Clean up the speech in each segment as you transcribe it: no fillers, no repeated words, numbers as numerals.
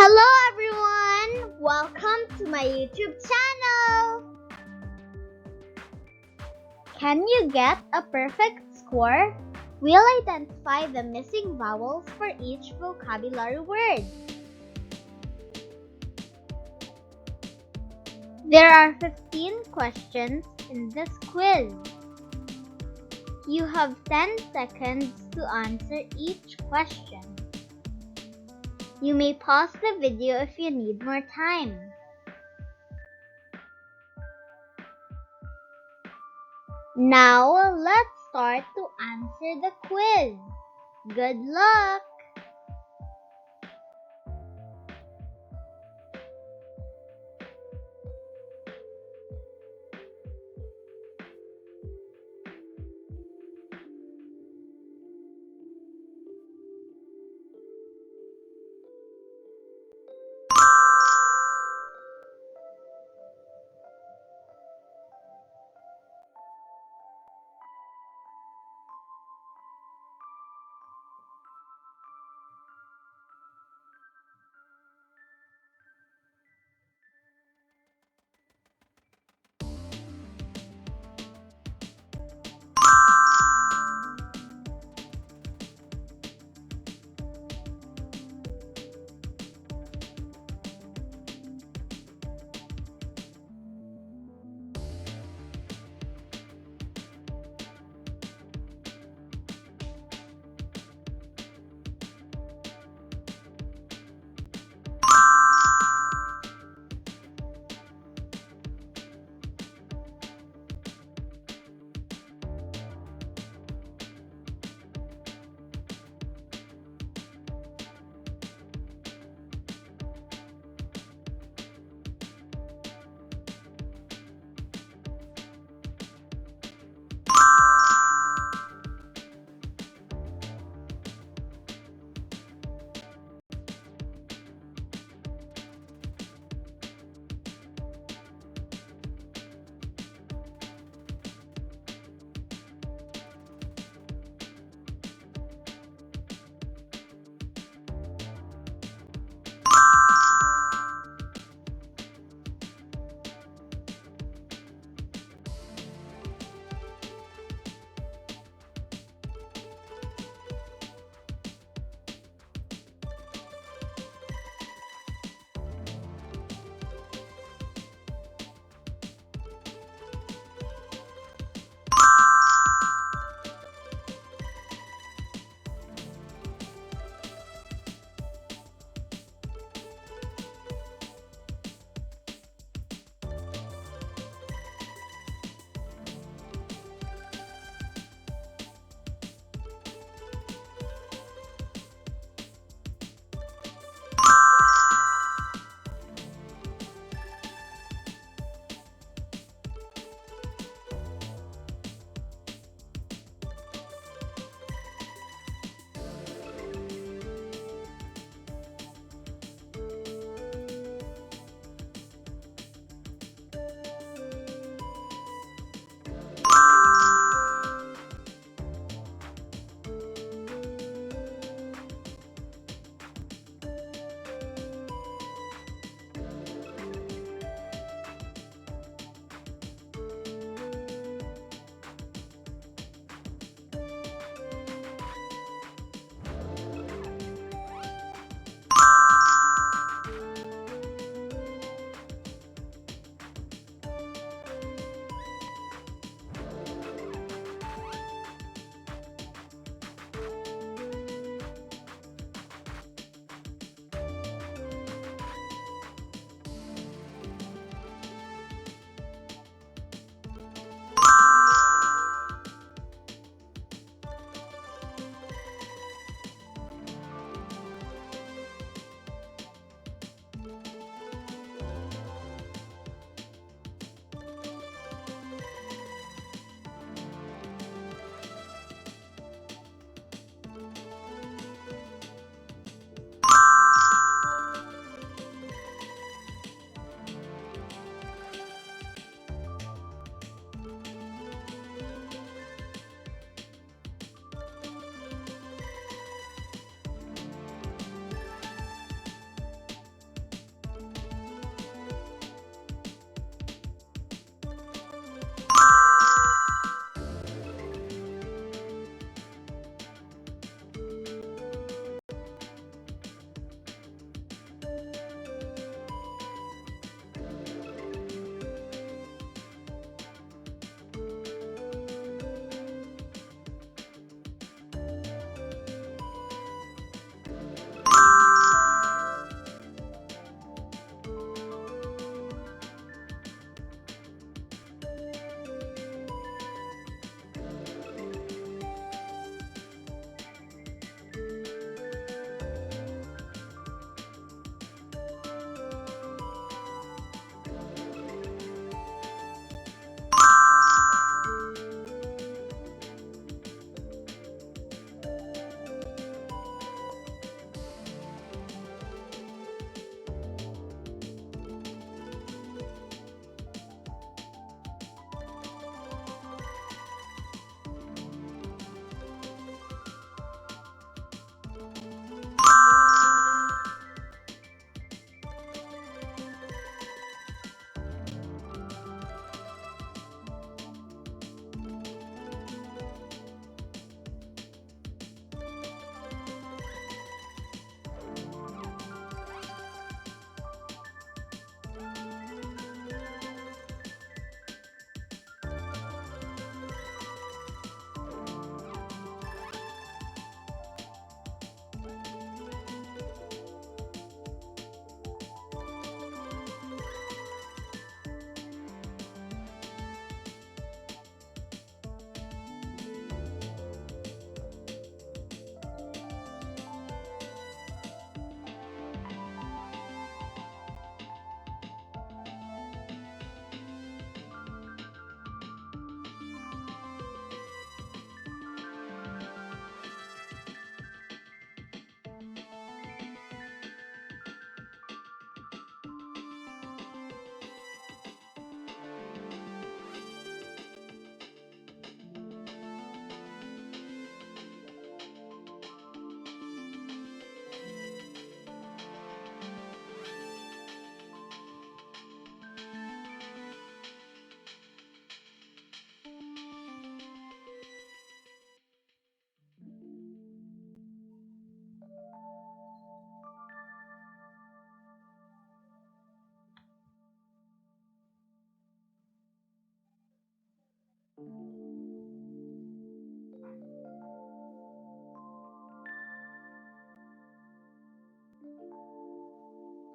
Hello everyone! Welcome to my YouTube channel! Can you get a perfect score? We'll identify the missing vowels for each vocabulary word. There are 15 questions in this quiz. You have 10 seconds to answer each question. You may pause the video if you need more time. Now, let's start to answer the quiz. Good luck!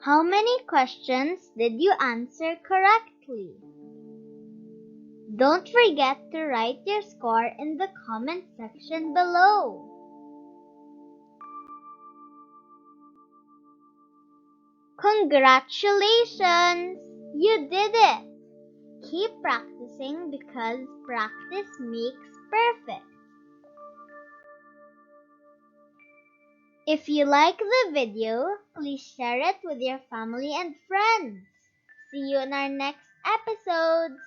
How many questions did you answer correctly? Don't forget to write your score in the comment section below. Congratulations! You did it! Keep practicing because practice makes perfect. If you like the video, please share it with your family and friends. See you in our next episodes.